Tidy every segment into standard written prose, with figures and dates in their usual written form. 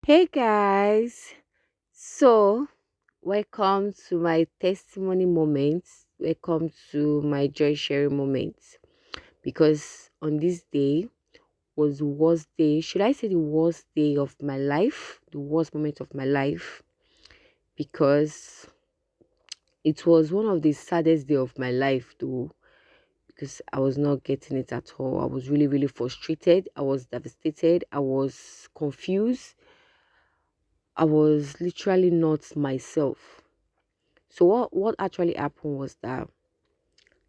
Hey guys, so welcome to my testimony moments. Welcome to my joy sharing moments. Because on this day was the worst day, should I say the worst day of my life? The worst moment of my life. Because it was one of the saddest day of my life though. Because I was not getting it at all. I was really, really frustrated. I was devastated. I was confused. I was literally not myself. So what actually happened was that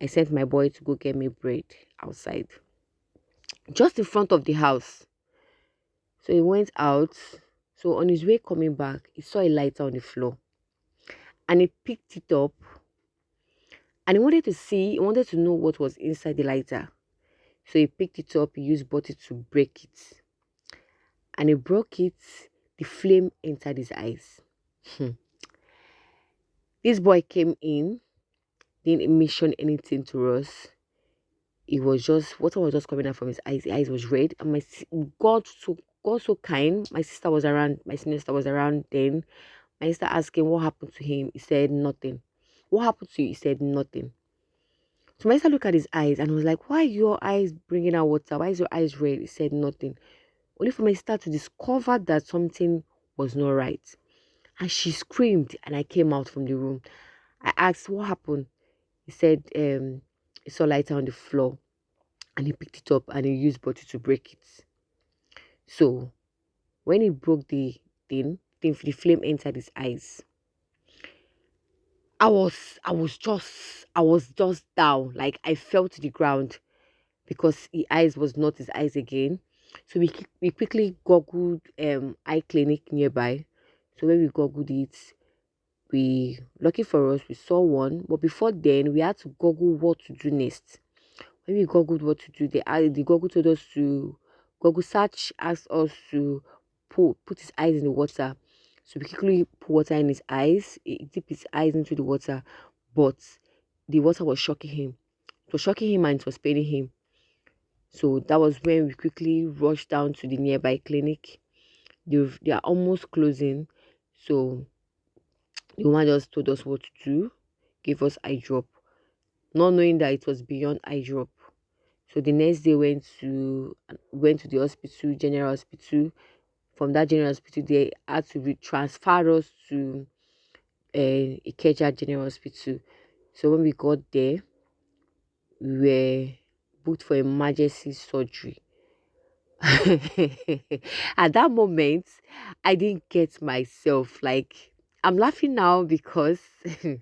I sent my boy to go get me bread outside, just in front of the house. So he went out. So on his way coming back, he saw a lighter on the floor and he picked it up and he wanted to know what was inside the lighter. So he picked it up, he used butter to break it. And he broke it, the flame entered his eyes. Hmm. This boy came in, didn't mention anything to us. It was just water was just coming out from his eyes. His eyes was red, and God so kind. My sister was around. My senior sister was around. Then my sister asked him what happened to him. He said nothing. What happened to you? He said nothing. So my sister looked at his eyes and was like, "Why are your eyes bringing out water? Why is your eyes red?" He said nothing. Only for my sister to discover that something was not right, and she screamed. And I came out from the room. I asked what happened. He said, he saw lighter on the floor and he picked it up and he used butter to break it. So when he broke the the flame entered his eyes. I was just down. Like I fell to the ground because his eyes was not his eyes again. So we quickly googled eye clinic nearby. So when we googled it, we lucky for us we saw one. But before then we had to google what to do next. When we googled what to do, the Google told us to Google search asked us to put his eyes in the water. So we quickly put water in his eyes, he dipped his eyes into the water, but the water was shocking him. It was shocking him and it was paining him. So that was when we quickly rushed down to the nearby clinic. They are almost closing. So the woman just told us what to do, gave us eye drop, not knowing that it was beyond eye drop. So the next day went to the hospital, general hospital. From that general hospital, they had to transfer us to Ikeja General Hospital. So when we got there, we were booked for emergency surgery. At that moment, I didn't get myself. Like I'm laughing now because it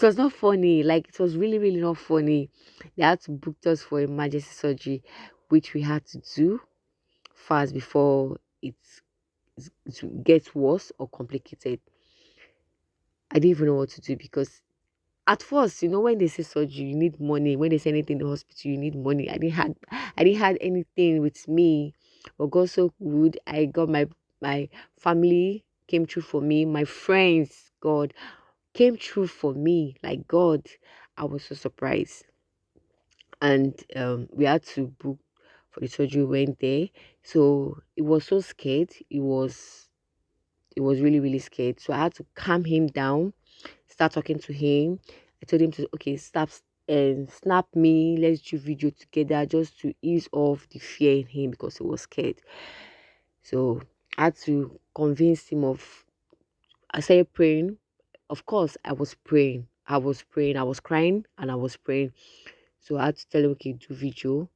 was not funny. Like it was really, really not funny. They had to book us for emergency surgery, which we had to do fast before it gets worse or complicated. I didn't even know what to do because at first, when they say surgery, you need money. When they say anything in the hospital, you need money. I didn't had anything with me. But God so good. I got my family came through for me. My friends, God came through for me. Like God, I was so surprised. And we had to book for the surgery. Went there, so it was so scared. It was really really scared. So I had to calm him down, start talking to him. I told him to okay, stop and snap me. Let's do video together just to ease off the fear in him because he was scared. So I had to convince him of. I started praying. Of course, I was praying. I was praying. I was crying and I was praying. So I had to tell him, okay, do video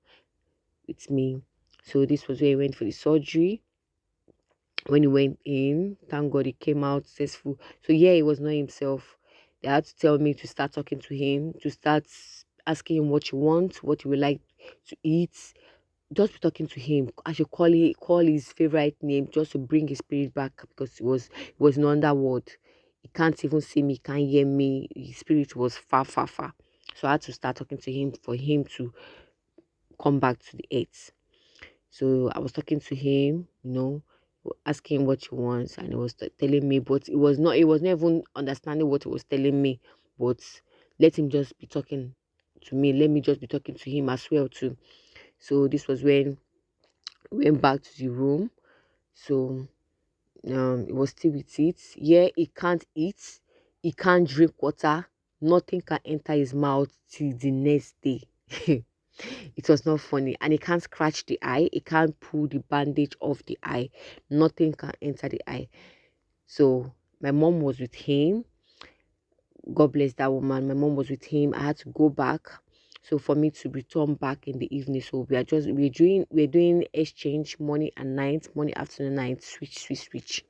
with me. So this was where he went for the surgery. When he went in, thank God he came out successful. So yeah, he was not himself. They had to tell me to start talking to him, to start asking him what you want, what you would like to eat. Just be talking to him. I should call his favorite name just to bring his spirit back because it was in underworld. He can't even see me, can't hear me. His spirit was far, far, far. So I had to start talking to him for him to come back to the earth. So I was talking to him, asking what he wants, and he was telling me, but it was not even understanding what he was telling me. But let him just be talking to me. Let me just be talking to him as well too. So this was when we went back to the room. So it was still with it. Yeah, he can't eat, he can't drink water, nothing can enter his mouth till the next day. It was not funny. And he can't scratch the eye, he can't pull the bandage off the eye, nothing can enter the eye. So my mom was with him. God bless that woman. My mom was with him. I had to go back. So for me to return back in the evening. So we're doing exchange morning and night, morning, afternoon, night, switch.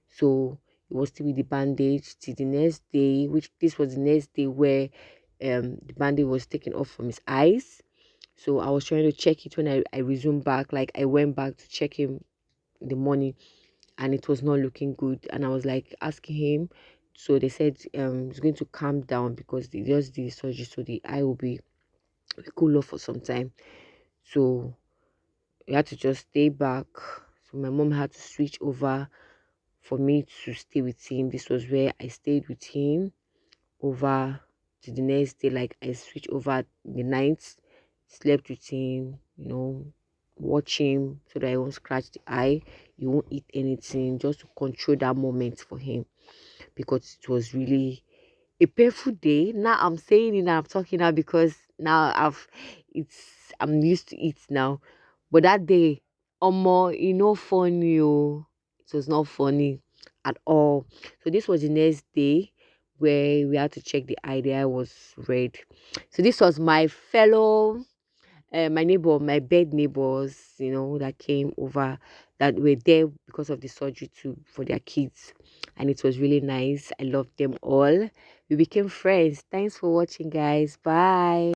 So it was still with the bandage till the next day, which this was the next day where the bandage was taken off from his eyes. So I was trying to check it when I resumed back. Like I went back to check him in the morning and it was not looking good. And I was like asking him. So they said he's going to calm down because they just did the surgery, so the eye will cool off for some time. So we had to just stay back. So my mom had to switch over for me to stay with him. This was where I stayed with him over to the next day. Like I switched over the night, slept with him, watch him so that I won't scratch the eye, he won't eat anything, just to control that moment for him because it was really a painful day. Now I'm saying it now, I'm talking now because now I'm used to it now. But that day, more, funny. Oh. It was not funny at all. So this was the next day where we had to check the eye. The eye was red. So this was my fellow my neighbor, my bed neighbors, that came over, that were there because of the surgery too for their kids. And it was really nice. I loved them all. We became friends. Thanks for watching, guys. Bye.